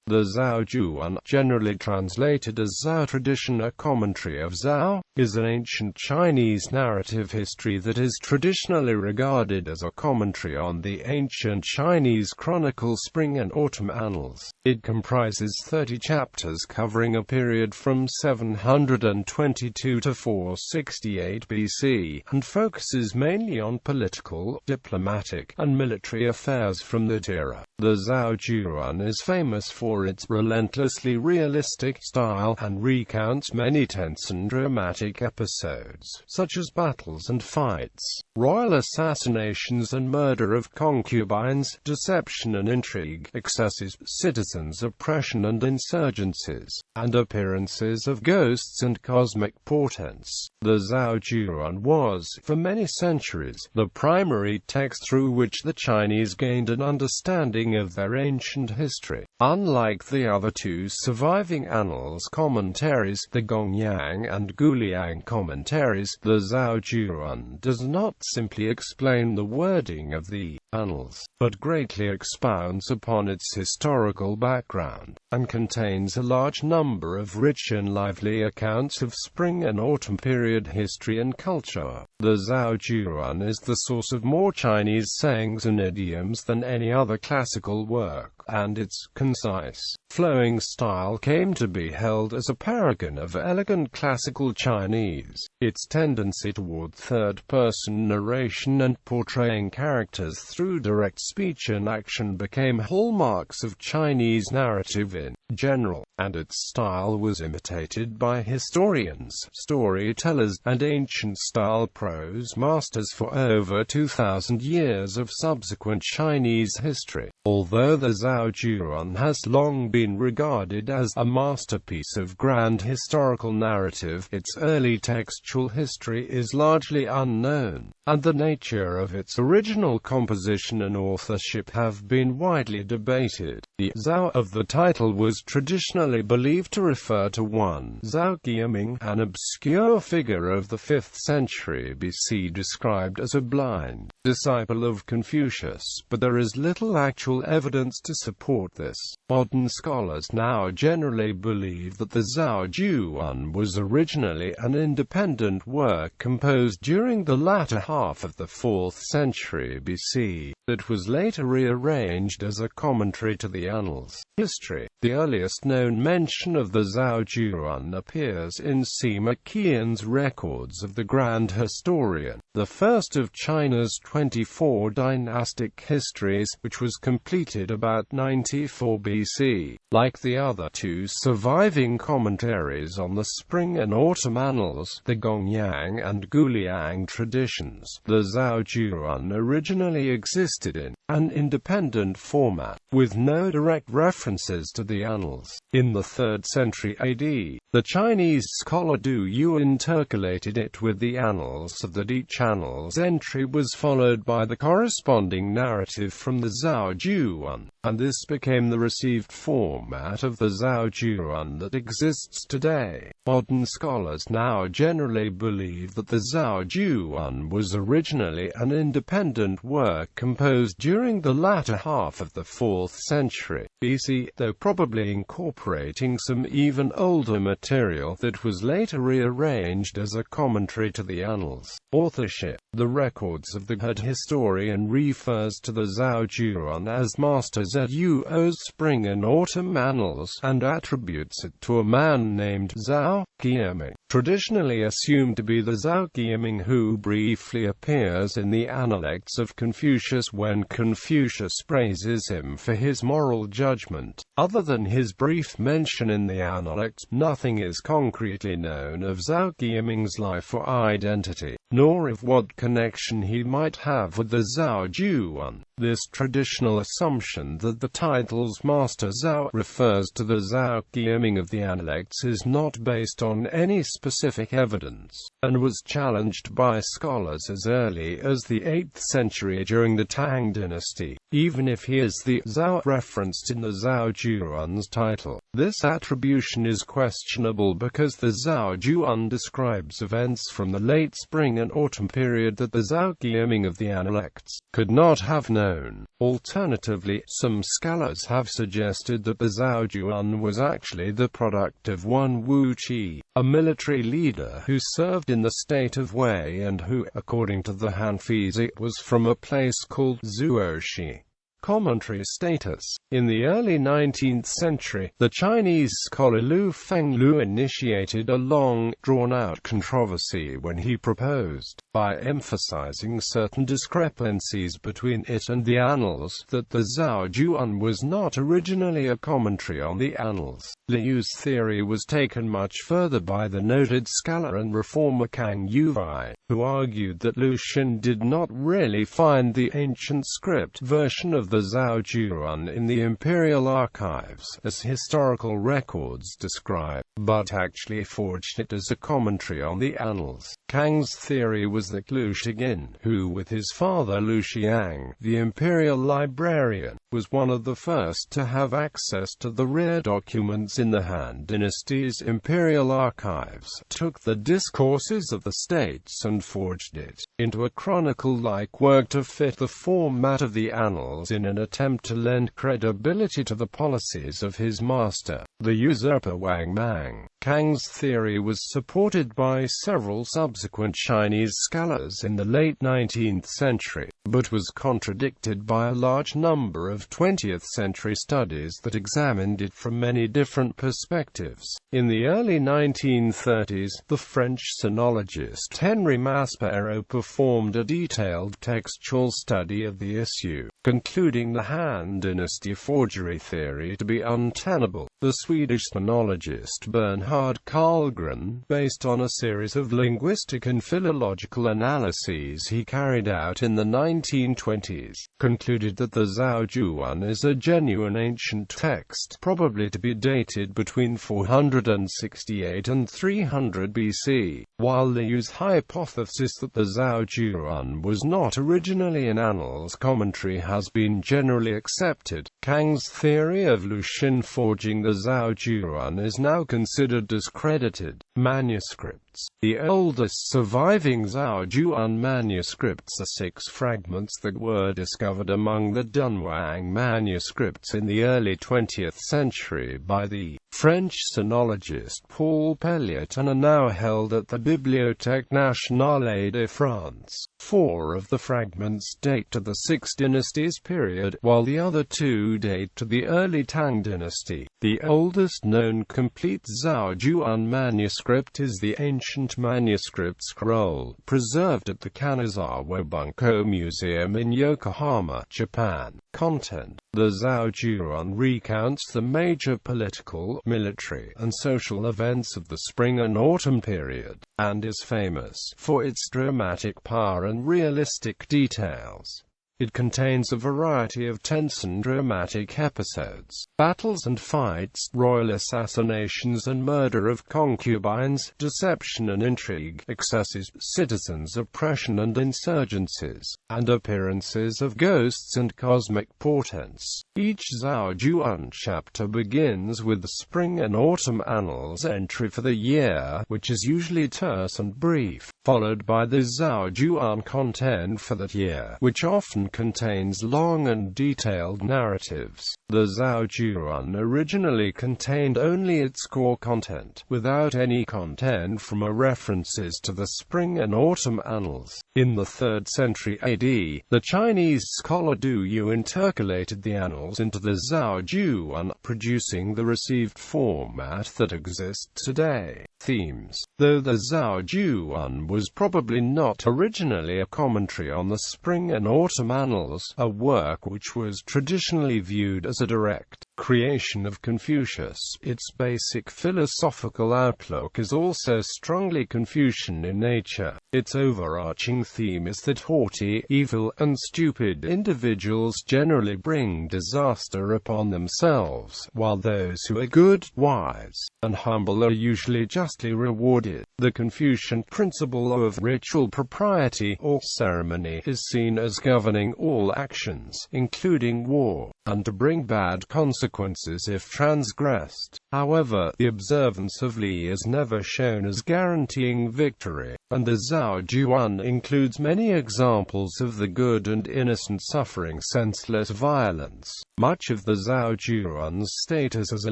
The Zuo Zhuan, generally translated as Zuo Tradition, a commentary of Zuo, is an ancient Chinese narrative history that is traditionally regarded as a commentary on the ancient Chinese chronicle Spring and Autumn Annals. It comprises 30 chapters covering a period from 722 to 468 BC, and focuses mainly on political, diplomatic, and military affairs from that era. The Zuo Zhuan is famous for its relentlessly realistic style, and recounts many tense and dramatic episodes, such as battles and fights, royal assassinations and murder of concubines, deception and intrigue, excesses, citizens' oppression and insurgences, and appearances of ghosts and cosmic portents. The Zuo Zhuan was, for many centuries, the primary text through which the Chinese gained an understanding of their ancient history. Unlike the other two surviving annals commentaries, the Gongyang and Guliang commentaries, the Zuo Zhuan does not simply explain the wording of the annals, but greatly expounds upon its historical background, and contains a large number of rich and lively accounts of spring and autumn period history and culture. The Zuo Zhuan is the source of more Chinese sayings and idioms than any other classical work, and its concise, flowing style came to be held as a paragon of elegant classical Chinese. Its tendency toward third-person narration and portraying characters through direct speech and action became hallmarks of Chinese narrative in general, and its style was imitated by historians, storytellers, and ancient-style prose masters for over 2,000 years of subsequent Chinese history. Although the Zuo Zhuan has long been regarded as a masterpiece of grand historical narrative, its early textual history is largely unknown, and the nature of its original composition and authorship have been widely debated. The Zuo of the title was traditionally believed to refer to one Zhao Guiming, an obscure figure of the 5th century BC described as a blind disciple of Confucius, but there is little actual evidence to support this. Modern scholars now generally believe that the Zuo Zhuan was originally an independent work composed during the latter half of the 4th century BC, that was later rearranged as a commentary to the Annals. History. The earliest known mention of the Zuo Zhuan appears in Sima Qian's records of the Grand Historian, the first of China's 24 dynastic histories, which was completed about 94 BC. Like the other two surviving commentaries on the Spring and Autumn Annals, the Gongyang and Guliang traditions, the Zuo Zhuan originally existed in an independent format, with no direct references to the Annals. In the 3rd century AD, the Chinese scholar Du Yu intercalated it with the Annals so that each annal's entry was followed by the corresponding narrative from the Zuo Zhuan, and this became the received format of the Zuo Zhuan that exists today. Modern scholars now generally believe that the Zuo Zhuan was originally an independent work composed during the latter half of the 4th century BC, though probably incorporating some even older material that was later rearranged as a commentary to the Annals. Authorship. The records of the head historian refers to the Zuo Zhuan as Master Zuo's Spring and Autumn Annals, and attributes it to a man named Zhao Guiming, traditionally assumed to be the Zhao Guiming who briefly appears in the Analects of Confucius when Confucius praises him for his moral judgment. Other than his brief mention in the Analects, nothing is concretely known of Zhao Guiming's life or identity, nor of what connection he might have with the Zuo Zhuan. This traditional assumption that the title's Master Zhao refers to the Zhao Guiming of the Analects is not based on any specific evidence, and was challenged by scholars as early as the 8th century during the Tang dynasty. Even if he is the Zhao referenced in the Zuo Zhuan's title, This attribution is questionable because the Zhuan describes events from the late spring and autumn period that the Zhao Guoming of the Annals could not have known. Alternatively, some scholars have suggested that the Zhuan was actually the product of one Wu Qi, a military leader who served in the state of Wei and who, according to the Hanfei, was from a place called Zuoshi. Commentary status. In the early 19th century, the Chinese scholar Lu Fenglu initiated a long, drawn-out controversy when he proposed, by emphasizing certain discrepancies between it and the Annals, that the Zhuan was not originally a commentary on the Annals. Liu's theory was taken much further by the noted scholar and reformer Kang Youwei, who argued that Lu Xun did not really find the ancient script version of the Zhuan in the imperial archives, as historical records describe, but actually forged it as a commentary on the Annals. Kang's theory was that Lu Shigin, who with his father Lu Xiang, the imperial librarian, was one of the first to have access to the rare documents in the Han Dynasty's imperial archives, took the discourses of the states and forged it into a chronicle-like work to fit the format of the Annals in an attempt to lend credibility to the policies of his master, the usurper Wang Mang. Kang's theory was supported by several subsequent Chinese scholars in the late 19th century, but was contradicted by a large number of 20th-century studies that examined it from many different perspectives. In the early 1930s, the French sinologist Henri Maspero performed a detailed textual study of the issue, concluding the Han Dynasty forgery theory to be untenable. The Swedish sinologist Bernhard Karlgren, based on a series of linguistic and philological analyses he carried out in the 1920s, concluded that the Zhuan is a genuine ancient text, probably to be dated between 468 and 300 BC, while Liu's hypothesis that the Zhuan was not originally an Annals commentary has been generally accepted. Kang's theory of Lu Xun forging the Zhuan is now considered discredited. Manuscripts. The oldest surviving Zhuan manuscripts are 6 fragments that were discovered among the Dunhuang manuscripts in the early 20th century by the French sinologist Paul Pelliot and are now held at the Bibliothèque Nationale de France. 4 of the fragments date to the 6th dynasty's period, while the other 2 date to the early Tang dynasty. The oldest known complete Zhuan manuscript is the ancient manuscript scroll, preserved at the Kanazawa Bunko Museum in Yokohama, Japan. Content. The Zhuan recounts the major political, military, and social events of the spring and autumn period, and is famous for its dramatic power and realistic details. It contains a variety of tense and dramatic episodes, battles and fights, royal assassinations and murder of concubines, deception and intrigue, excesses, citizens' oppression and insurgences, and appearances of ghosts and cosmic portents. Each Zhuan chapter begins with the spring and autumn annals entry for the year, which is usually terse and brief, followed by the Zhuan content for that year, which often contains long and detailed narratives. The Zhuan originally contained only its core content, without any content from or references to the spring and autumn annals. In the 3rd century AD, the Chinese scholar Du Yu intercalated the annals into the Zhuan, producing the received format that exists today. Themes. Though the Zhuan was probably not originally a commentary on the spring and autumn annals, a work which was traditionally viewed as a direct creation of Confucius, its basic philosophical outlook is also strongly Confucian in nature. Its overarching theme is that haughty, evil, and stupid individuals generally bring disaster upon themselves, while those who are good, wise, and humble are usually justly rewarded. The Confucian principle of ritual propriety, or ceremony, is seen as governing all actions, including war, and to bring bad consequences consequences if transgressed. However, the observance of Li is never shown as guaranteeing victory, and the Zhao Zhuan includes many examples of the good and innocent suffering senseless violence. Much of the Zhao Zhuan's status as a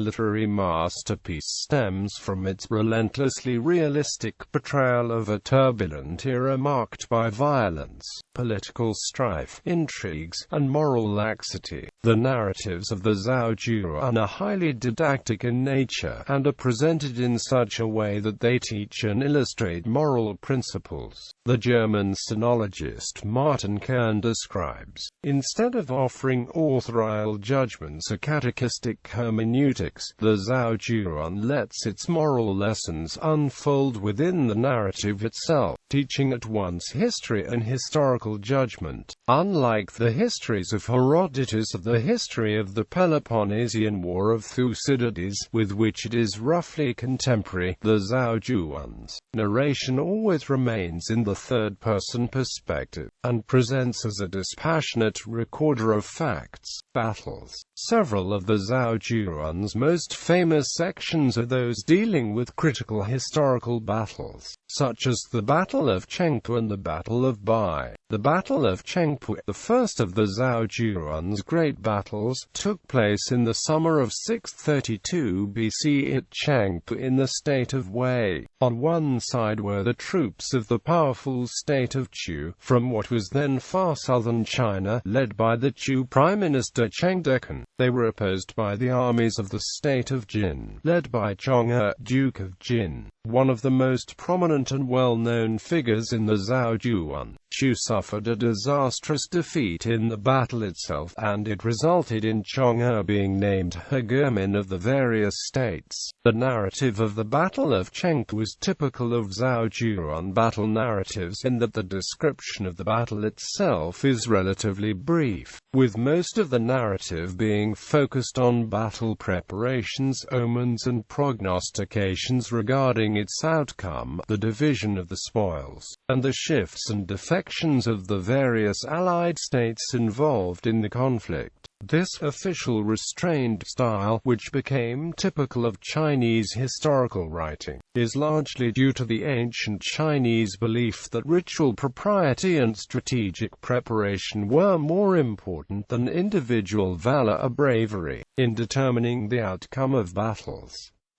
literary masterpiece stems from its relentlessly realistic portrayal of a turbulent era marked by violence, political strife, intrigues, and moral laxity. The narratives of the Zhao Zhuan are highly didactic in nature, and are presented in such a way that they teach and illustrate moral principles. The German sinologist Martin Kern describes, instead of offering authorial judgments or catechistic hermeneutics, the Zhao Zhuan lets its moral lessons unfold within the narrative itself, teaching at once history and historical judgment. Unlike the histories of Herodotus or the history of the Peloponnesian War of Thucydides, with which it is roughly contemporary, the Zhao Zhuan's narration always remains in the third-person perspective, and presents as a dispassionate recorder of facts. Battles. Several of the Zhao Zhuan's most famous sections are those dealing with critical historical battles, such as the Battle of Chang and the Battle of Bai. The Battle of Chang, the first of the Zhao Zhuan's great battles, took place in the summer of 632 BC at Chang in the state of Wei. On one side were the troops of the powerful state of Chu, from what was then far southern China, led by the Chu Prime Minister Chang Decan. They were opposed by the armies of the state of Jin, led by Chong'e, Duke of Jin, one of the most prominent and well-known figures in the Zhao Zhuan. Chu suffered a disastrous defeat in the battle itself, and it resulted in Chong'e being named hegemon of the various states. The narrative of the Battle of Chang was typical of Zhao Zhuan battle narratives in that the description of the battle itself is relatively brief, with most of the narrative being focused on battle preparations, omens and prognostications regarding its outcome, the division of the spoils, and the shifts and defections of the various allied states involved in the conflict. This official restrained style, which became typical of Chinese historical writing, is largely due to the ancient Chinese belief that ritual propriety and strategic preparation were more important than individual valor or bravery in determining the outcome of battles.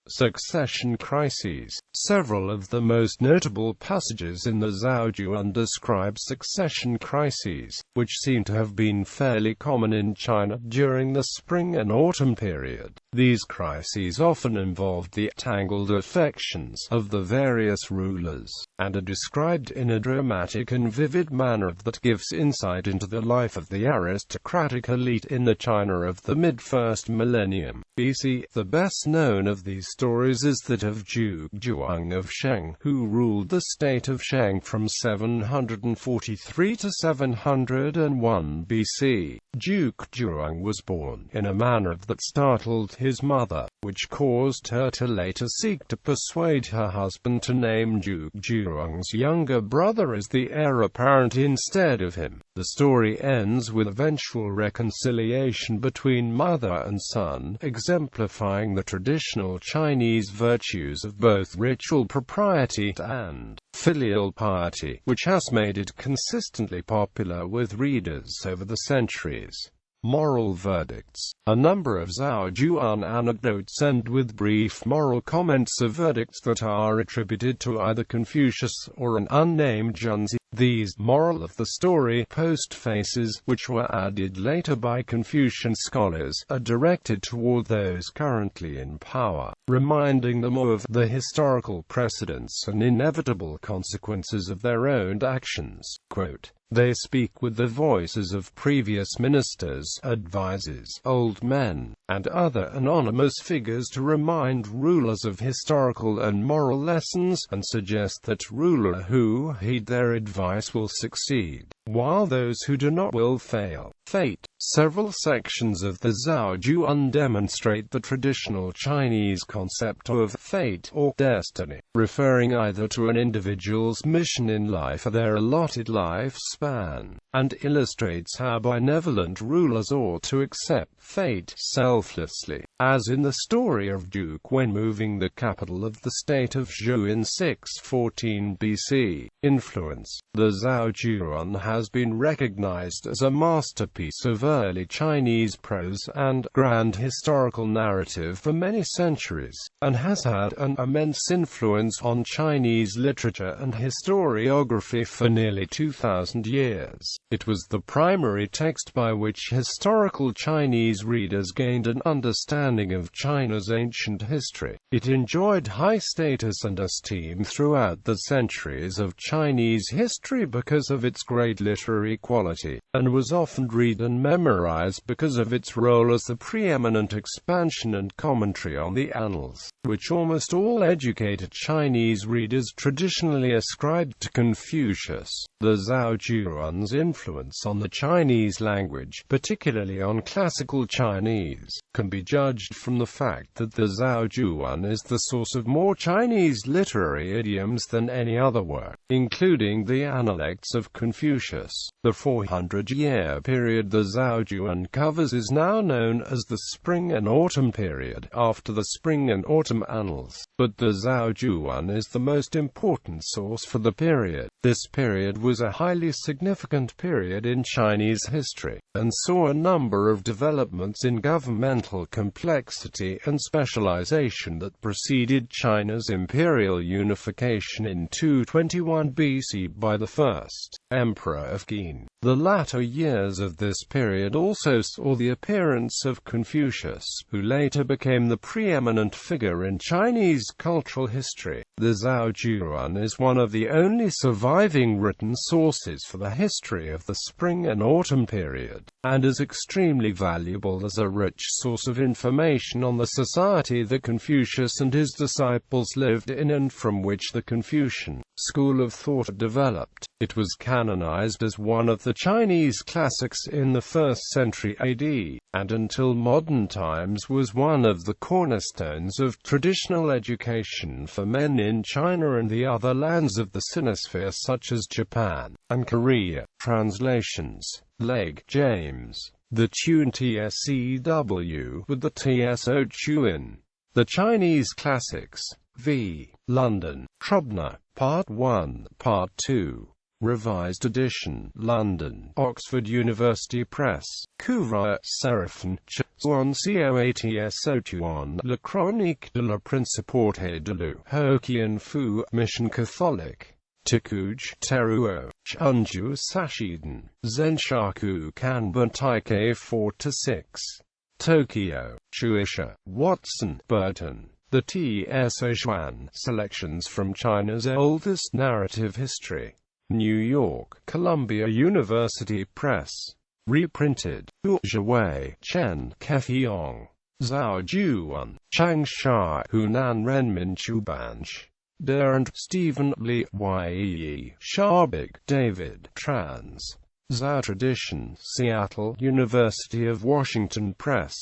Succession crises. Several of the most notable passages in the Zhao Zhuan describe succession crises, which seem to have been fairly common in China during the spring and autumn period. These crises often involved the tangled affections of the various rulers, and are described in a dramatic and vivid manner that gives insight into the life of the aristocratic elite in the China of the mid-first millennium BC. The best known of these stories is that of Duke Zhuang of Shang, who ruled the state of Shang from 743 to 701 BC. Duke Zhuang was born in a manner that startled his mother, which caused her to later seek to persuade her husband to name Duke Zhuang's younger brother as the heir apparent instead of him. The story ends with eventual reconciliation between mother and son, exemplifying the traditional Chinese virtues of both ritual propriety and filial piety, which has made it consistently popular with readers over the centuries. Moral verdicts. A number of Zhao Zhuan anecdotes end with brief moral comments or verdicts that are attributed to either Confucius or an unnamed Junzi. These moral of the story postfaces, which were added later by Confucian scholars, are directed toward those currently in power, reminding them of the historical precedents and inevitable consequences of their own actions. Quote, "They speak with the voices of previous ministers, advisers, old men, and other anonymous figures to remind rulers of historical and moral lessons, and suggest that rulers who heed their advice will succeed, while those who do not will fail." Fate. Several sections of the Zhao Zhuan demonstrate the traditional Chinese concept of fate or destiny, referring either to an individual's mission in life or their allotted lifespan, and illustrates how benevolent rulers ought to accept fate selflessly, as in the story of Duke when moving the capital of the state of Zhou in 614 BC. Influence. The Zuo Zhuan has been recognized as a masterpiece of early Chinese prose and grand historical narrative for many centuries, and has had an immense influence on Chinese literature and historiography for nearly 2,000 years. It was the primary text by which historical Chinese readers gained an understanding of China's ancient history. It enjoyed high status and esteem throughout the centuries of Chinese history because of its great literary quality, and was often read and memorized because of its role as the preeminent expansion and commentary on the Annals, which almost all educated Chinese readers traditionally ascribed to Confucius. The Zuo Zhuan's influence on the Chinese language, particularly on classical Chinese, can be judged from the fact that the Zuo Zhuan is the source of more Chinese literary idioms than any other work, including the Analects of Confucius. The 400-year period the Zuo Zhuan covers is now known as the Spring and Autumn period, after the Spring and Autumn Annals, but the Zuo Zhuan is the most important source for the period. This period was a highly significant period in Chinese history, and saw a number of developments in governmental complexity and specialization that preceded China's imperial unification in 221 BC by the first emperor of Qin. The latter years of this period also saw the appearance of Confucius, who later became the preeminent figure in Chinese cultural history. The Zuo Zhuan is one of the only surviving written sources for the history of the Spring and Autumn period, and is extremely valuable as a rich source of information on the society that Confucius and his disciples lived in and from which the Confucian school of thought developed. It was canonized as one of the Chinese classics in the 1st century AD, and until modern times was one of the cornerstones of traditional education for men in China and the other lands of the Sinosphere such as Japan and Korea. Translations. Legg, James. The Tune TSEW with the TSO Chuin. The Chinese Classics. V. London. Trubner. Part 1, Part 2. Revised edition. London. Oxford University Press. Couvre, Séraphin, Zhuan COATSO Le Chronique de la Principauté de Lu. Hokkien Fu, Mission Catholique. Tikuj, Teruo, Chunju Sashiden, Zenshaku Kanban Taikei 4-6. Tokyo, Shueisha, Watson, Burton. The T.S.O. Zhuan, Selections from China's Oldest Narrative History. New York, Columbia University Press. Reprinted. Zhuwei, Chen, Kefiong. Zuo Zhuan, Changsha, Hunan Renmin Chubanj. Durant, Stephen Lee, Ye, Sharbig, David, Trans. Zuo Tradition, Seattle, University of Washington Press.